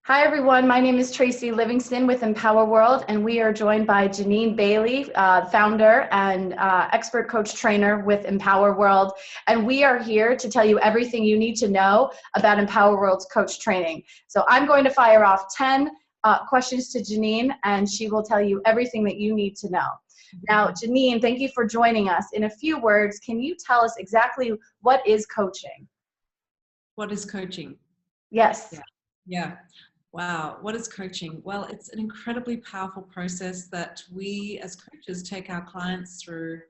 Hi, everyone. My name is Tracy Livingston with Empower World, and we are joined by Jeanine Bailey, founder and expert coach trainer with Empower World. And we are here to tell you everything you need to know about Empower World's coach training. So I'm going to fire off 10 questions to Jeanine, and she will tell you everything that you need to know. Now, Jeanine, thank you for joining us. In a few words, can you tell us exactly what is coaching? What is coaching? Yes. Yeah. Wow. What is coaching? Well, it's an incredibly powerful process that we as coaches take our clients through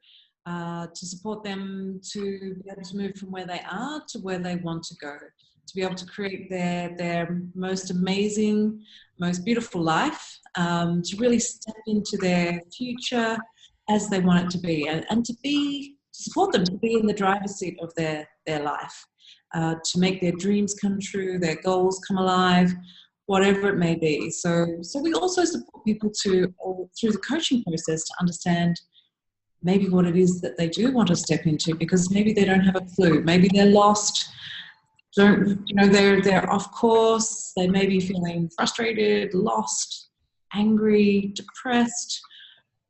to support them to be able to move from where they are to where they want to go, to be able to create their most amazing, most beautiful life, to really step into their future as they want it to be, and to support them to be in the driver's seat of their life, to make their dreams come true, their goals come alive, whatever it may be. So we also support people through the coaching process to understand maybe what it is that they do want to step into, because maybe they don't have a clue. Maybe they're lost, they're off course. They may be feeling frustrated, lost, angry, depressed,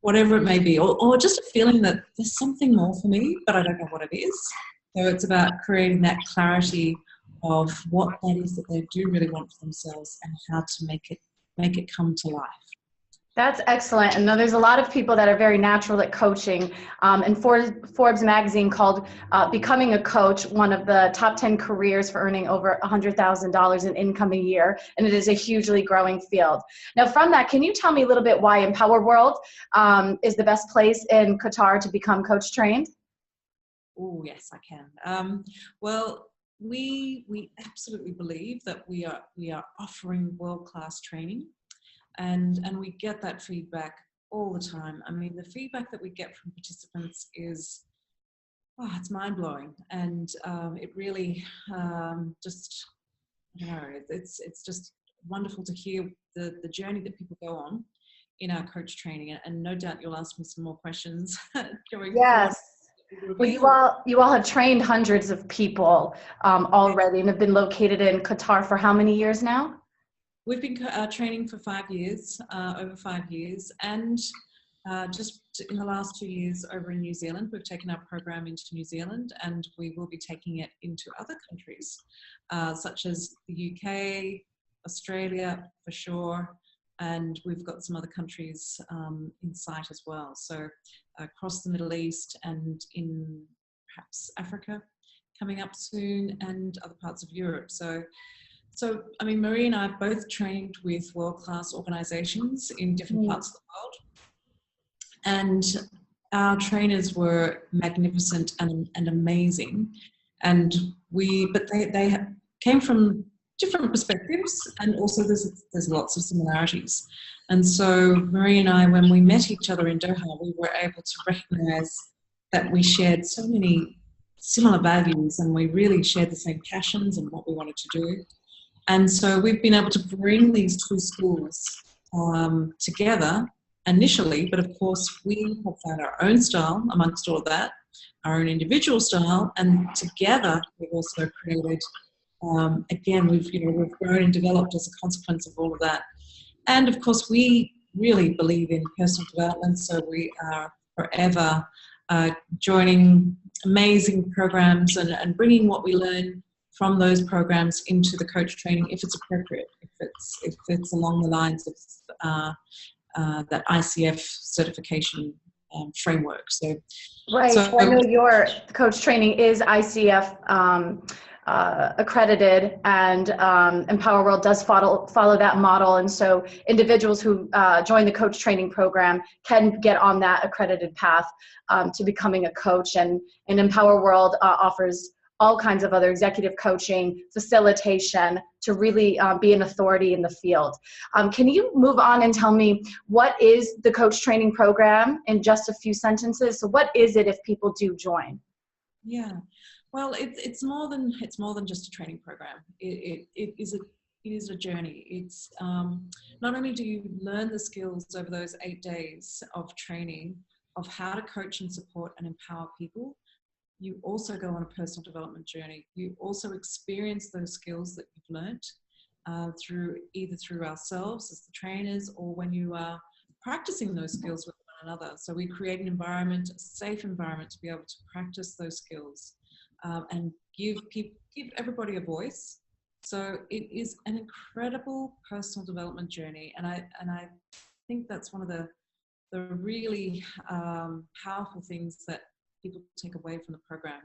whatever it may be, or just a feeling that there's something more for me, but I don't know what it is. So it's about creating that clarity of what that is that they do really want for themselves and how to make it come to life. That's excellent. And there's a lot of people that are very natural at coaching. And Forbes magazine called becoming a coach one of the top 10 careers for earning over $100,000 in income a year. And it is a hugely growing field. Now, from that, can you tell me a little bit why Empower World is the best place in Qatar to become coach trained? Oh, yes, I can. Well, we absolutely believe that we are offering world-class training, and we get that feedback all the time. I mean, the feedback that we get from participants is, it's mind-blowing, and it really just, it's just wonderful to hear the journey that people go on in our coach training, and no doubt you'll ask me some more questions going forward. Well, you all have trained hundreds of people already and have been located in Qatar for how many years now? We've been training for 5 years, over 5 years, and just in the last 2 years over in New Zealand. We've taken our program into New Zealand, and we will be taking it into other countries, such as the UK, Australia for sure, and we've got some other countries in sight as well. So across the Middle East and in perhaps Africa coming up soon, and other parts of Europe. So I mean, Marie and I have both trained with world-class organizations in different parts of the world. And our trainers were magnificent and amazing. But they came from different perspectives, and also there's lots of similarities. And so Marie and I, when we met each other in Doha, we were able to recognize that we shared so many similar values, and we really shared the same passions and what we wanted to do. And so we've been able to bring these two schools together initially, but of course we have found our own style amongst all of that, our own individual style, and together we've also created, again, we've grown and developed as a consequence of all of that. And of course we really believe in personal development, so we are forever joining amazing programs and bringing what we learn from those programs into the coach training if it's appropriate, if it's along the lines of that ICF certification framework. Right. I know your coach training is ICF accredited, and Empower World does follow that model. And so individuals who join the coach training program can get on that accredited path to becoming a coach. And Empower World offers all kinds of other executive coaching, facilitation, to really be an authority in the field. Can you move on and tell me, what is the coach training program in just a few sentences? So what is it if people do join? Yeah, well, it's more than just a training program. It is a journey. It's not only do you learn the skills over those 8 days of training of how to coach and support and empower people, you also go on a personal development journey. You also experience those skills that you've learnt either through ourselves as the trainers, or when you are practicing those skills with one another. So we create an environment, a safe environment, to be able to practice those skills and give everybody a voice. So it is an incredible personal development journey, and I think that's one of the really powerful things that people take away from the program.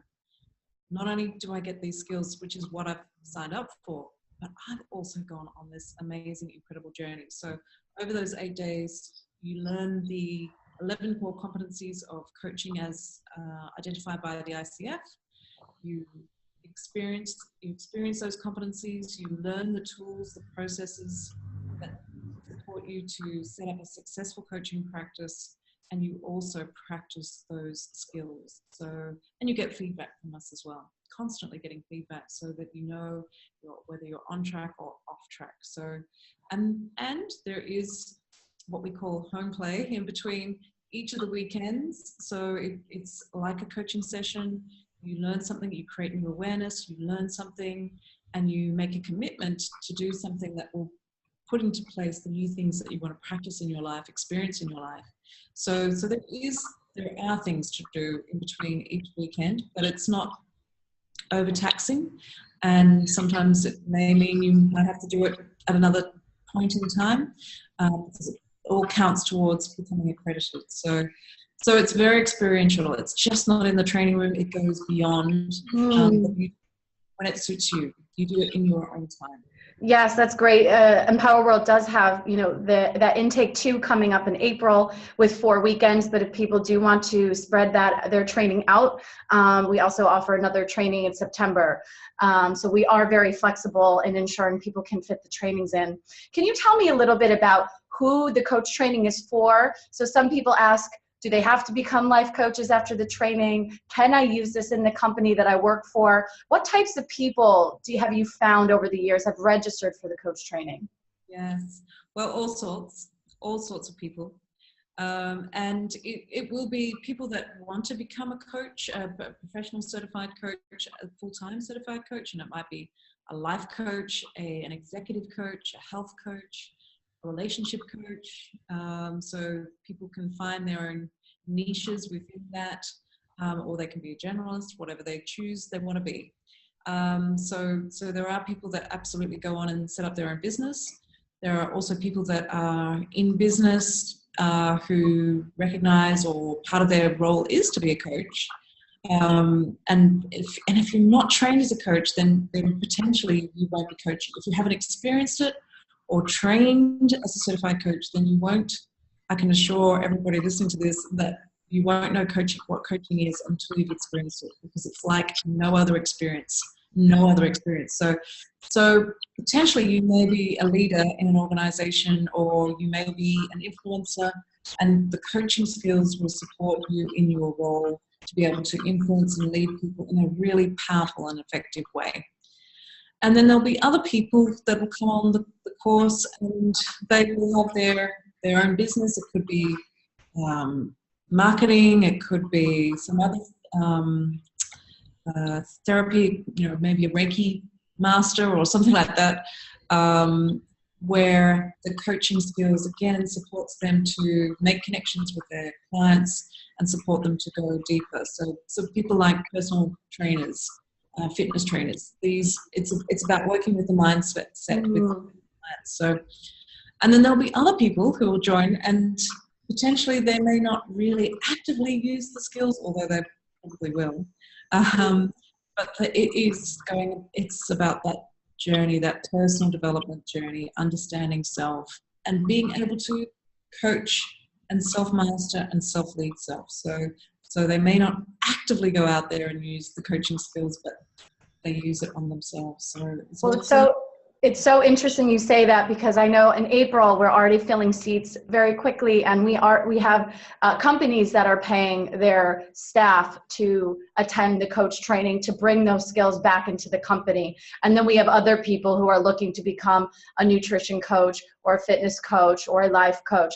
Not only do I get these skills, which is what I've signed up for, but I've also gone on this amazing, incredible journey. So over those 8 days, you learn the 11 core competencies of coaching as identified by the ICF. You experience those competencies, you learn the tools, the processes that support you to set up a successful coaching practice, and you also practice those skills. So, and you get feedback from us as well, constantly getting feedback so that you know whether you're on track or off track. So, and there is what we call home play in between each of the weekends. So it's like a coaching session. You learn something, you create new awareness, you learn something, and you make a commitment to do something that will put into place the new things that you want to practice in your life, experience in your life. So there are things to do in between each weekend, but it's not overtaxing. And sometimes it may mean you might have to do it at another point in time, because it all counts towards becoming accredited. So it's very experiential. It's just not in the training room. It goes beyond. When it suits you, you do it in your own time. Yes, that's great. Empower World does have, that intake 2 coming up in April with 4 weekends. But if people do want to spread their training out, we also offer another training in September. So we are very flexible in ensuring people can fit the trainings in. Can you tell me a little bit about who the coach training is for? So some people ask, do they have to become life coaches after the training? Can I use this in the company that I work for? What types of people have you found over the years have registered for the coach training? Yes, well, all sorts of people. And it will be people that want to become a coach, a professional certified coach, a full-time certified coach, and it might be a life coach, an executive coach, a health coach, a relationship coach. So people can find their own niches within that, or they can be a generalist, whatever they choose they want to be. So there are people that absolutely go on and set up their own business. There are also people that are in business who recognize, or part of their role is to be a coach. And if you're not trained as a coach, then potentially you won't be coaching. If you haven't experienced it or trained as a certified coach, then you won't. I can assure everybody listening to this that you won't know what coaching is until you've experienced it, because it's like no other experience. So potentially you may be a leader in an organization, or you may be an influencer, and the coaching skills will support you in your role to be able to influence and lead people in a really powerful and effective way. And then there'll be other people that will come on the course, and they will have their own business. It could be marketing, it could be some other therapy, maybe a Reiki master or something like that, where the coaching skills again supports them to make connections with their clients and support them to go deeper. So people like personal trainers, fitness trainers, it's about working with the mindset with clients. So, and then there'll be other people who will join, and potentially they may not really actively use the skills, although they probably will. But it's about that journey, that personal development journey, understanding self, and being able to coach and self-master and self-lead self. So they may not actively go out there and use the coaching skills, but they use it on themselves. It's so interesting you say that, because I know in April we're already filling seats very quickly, and we have companies that are paying their staff to attend the coach training to bring those skills back into the company. And then we have other people who are looking to become a nutrition coach or a fitness coach or a life coach.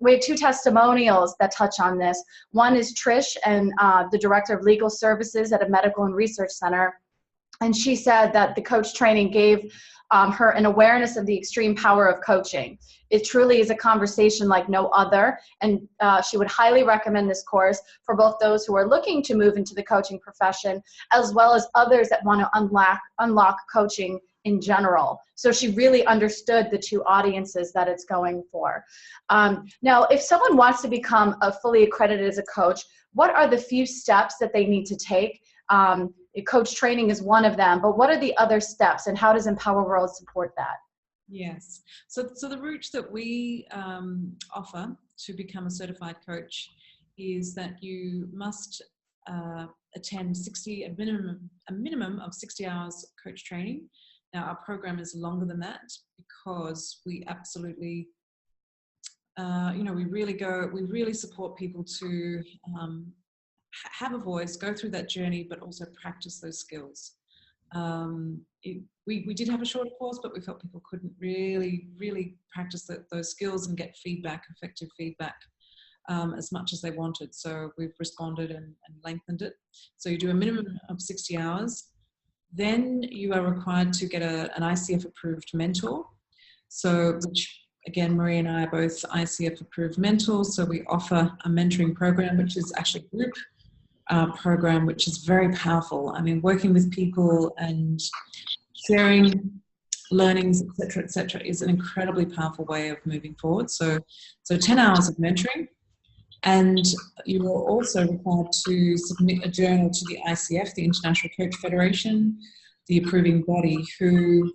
We have 2 testimonials that touch on this. One is Trish, and the Director of Legal Services at a medical and research center. And she said that the coach training gave her an awareness of the extreme power of coaching. It truly is a conversation like no other, and she would highly recommend this course for both those who are looking to move into the coaching profession, as well as others that want to unlock coaching in general. So she really understood the two audiences that it's going for. Now, if someone wants to become a fully accredited as a coach, what are the few steps that they need to take? Coach training is one of them, but what are the other steps, and how does Empower World support that? Yes. So the route that we offer to become a certified coach is that you must attend a minimum of 60 hours coach training. Now, our program is longer than that because we absolutely, we really support people to have a voice, go through that journey, but also practice those skills. We did have a shorter course, but we felt people couldn't really practice those skills and get effective feedback, as much as they wanted. So we've responded and lengthened it. So you do a minimum of 60 hours. Then you are required to get an ICF approved mentor. So, which again, Marie and I are both ICF approved mentors. So we offer a mentoring program, which is actually a group program, which is very powerful. I mean, working with people and sharing learnings, et cetera, is an incredibly powerful way of moving forward. So 10 hours of mentoring. And you are also required to submit a journal to the ICF, the International Coach Federation, the approving body, who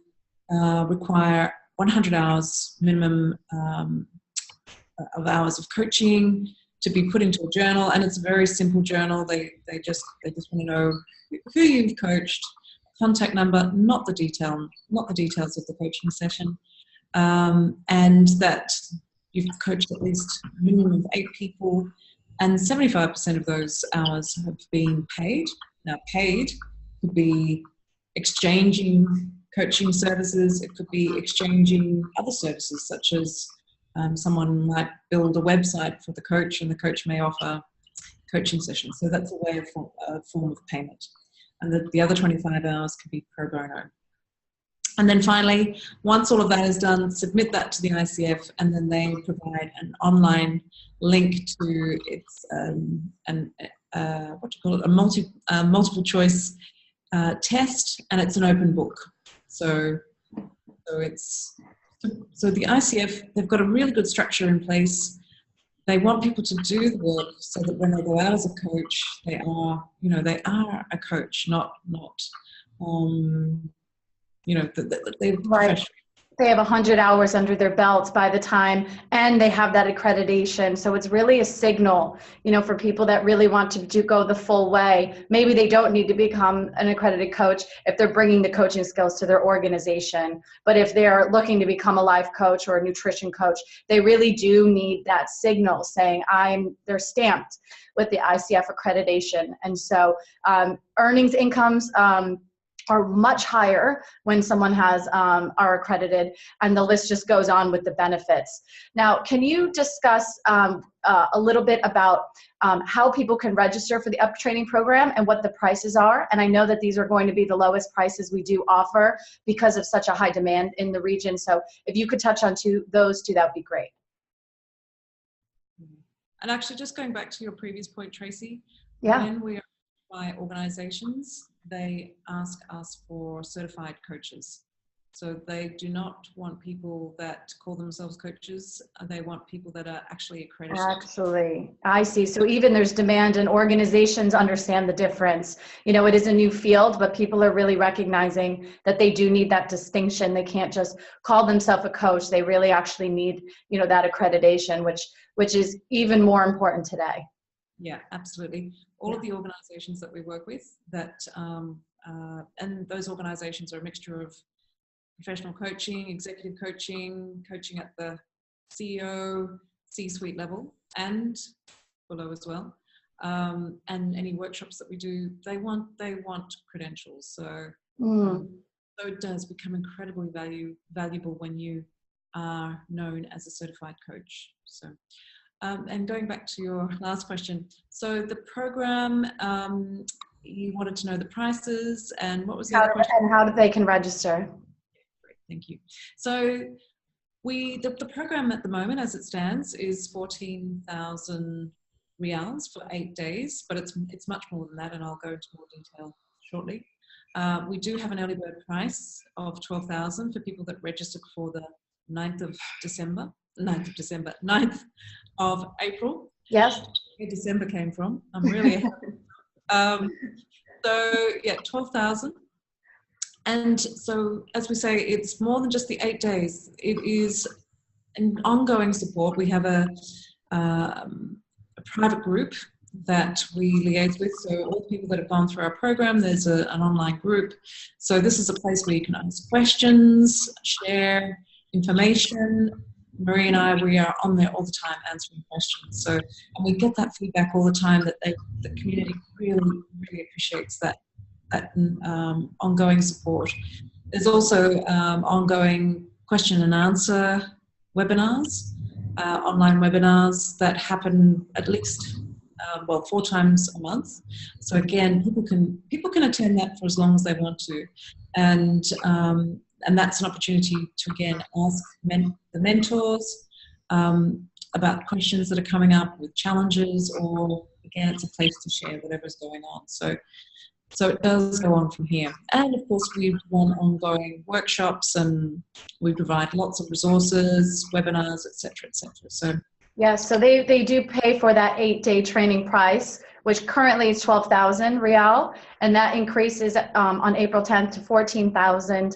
require 100 hours minimum of hours of coaching to be put into a journal. And it's a very simple journal. They just want to know who you've coached, contact number, not the details of the coaching session, and that you've coached at least a minimum of 8 people, and 75% of those hours have been paid. Now, paid could be exchanging coaching services. It could be exchanging other services, such as someone might build a website for the coach, and the coach may offer coaching sessions. So that's a way of a form of payment. And the other 25 hours could be pro bono. And then finally, once all of that is done, submit that to the ICF, and then they provide an online link to its a multiple choice test, and it's an open book. So the ICF, they've got a really good structure in place. They want people to do the work so that when they go out as a coach, they are a coach, not right. They have 100 hours under their belts by the time, and they have that accreditation. So it's really a signal, for people that really want to go the full way. Maybe they don't need to become an accredited coach if they're bringing the coaching skills to their organization. But if they're looking to become a life coach or a nutrition coach, they really do need that signal saying they're stamped with the ICF accreditation. And so earnings incomes, are much higher when someone are accredited, and the list just goes on with the benefits. Now, can you discuss a little bit about how people can register for the UP training program and what the prices are? And I know that these are going to be the lowest prices we do offer because of such a high demand in the region. So if you could touch on those two, that would be great. And actually, just going back to your previous point, Tracy, yeah. When we are by organizations, they ask us for certified coaches. So they do not want people that call themselves coaches. They want people that are actually accredited. Actually, I see. So even there's demand, and organizations understand the difference. It is a new field, but people are really recognizing that they do need that distinction. They can't just call themselves a coach. They really actually need, that accreditation, which is even more important today. Yeah, absolutely. All of the organizations that we work with and those organizations are a mixture of professional coaching, executive coaching, coaching at the CEO, C-suite level and below as well. And any workshops that we do, they want credentials. So it does become incredibly valuable when you are known as a certified coach. So. And going back to your last question, so the program you wanted to know the prices, and what was the other question? And how they can register. Great, thank you. So the program at the moment, as it stands, is 14,000 riyals for 8 days, but it's much more than that, and I'll go into more detail shortly. We do have an early bird price of 12,000 for people that register before the 9th of April. Yes. Where December came from. I'm really happy. So yeah, 12,000. And so, as we say, it's more than just the 8 days. It is an ongoing support. We have a private group that we liaise with. So all the people that have gone through our program, there's an online group. So this is a place where you can ask questions, share information. Marie and I, we are on there all the time answering questions. So, and we get that feedback all the time that the community really, really appreciates that ongoing support. There's also ongoing question and answer webinars, online webinars that happen at least 4 times a month. So again, people can attend that for as long as they want to, and that's an opportunity to again ask the mentors about questions that are coming up with challenges, or again, it's a place to share whatever's going on. So it does go on from here. And of course, we run ongoing workshops, and we provide lots of resources, webinars, etc., etc. So yes, so they do pay for that 8-day training price, which currently is 12,000 riyal, and that increases on April 10th to 14,000.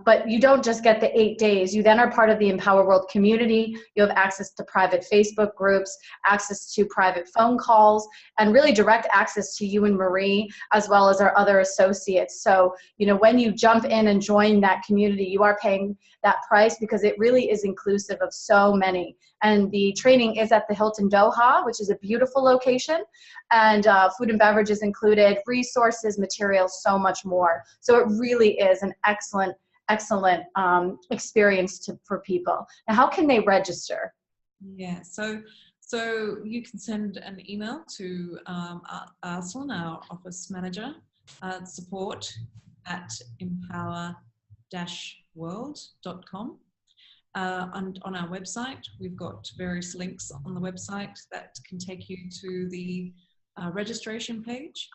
But you don't just get the 8 days. You then are part of the Empower World community. You have access to private Facebook groups, access to private phone calls, and really direct access to you and Marie, as well as our other associates. So, when you jump in and join that community, you are paying that price because it really is inclusive of so many. And the training is at the Hilton Doha, which is a beautiful location, and food and beverages included, resources, materials, so much more. So it really is an excellent experience for people. Now, how can they register? Yeah, so you can send an email to Arslan, our office manager, support at empower-world.com. And on our website, we've got various links on the website that can take you to the registration page.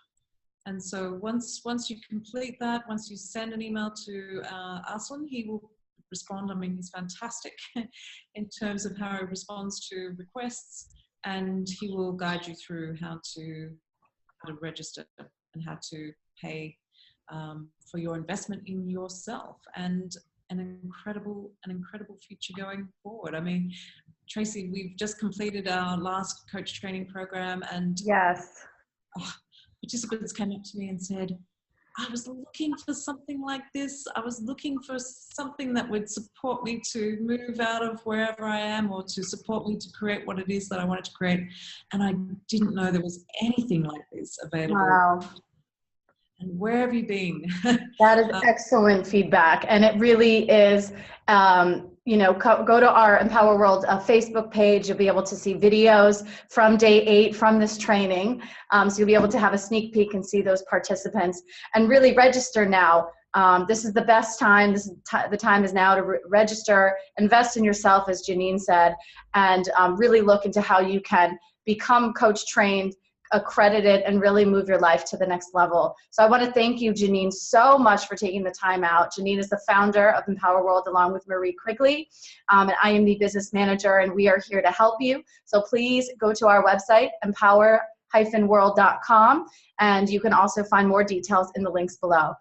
And so once you complete that, once you send an email to Arslan, he will respond. I mean, he's fantastic in terms of how he responds to requests, and he will guide you through how to register and how to pay for your investment in yourself, and an incredible future going forward. I mean, Tracy, we've just completed our last coach training program, and yes, participants came up to me and said, I was looking for something like this. I was looking for something that would support me to move out of wherever I am, or to support me to create what it is that I wanted to create. And I didn't know there was anything like this available. Wow. And where have you been? That is excellent feedback. And it really is, go to our Empower World Facebook page. You'll be able to see videos from day 8 from this training. So you'll be able to have a sneak peek and see those participants, and really register now. This is the best time. The time is now to register, invest in yourself, as Jeanine said, and really look into how you can become coach trained, accredited, and really move your life to the next level. So I want to thank you, Jeanine, so much for taking the time out. Jeanine is the founder of Empower World along with Marie Quigley, and I am the business manager, and we are here to help you. So please go to our website, empower-world.com, and you can also find more details in the links below.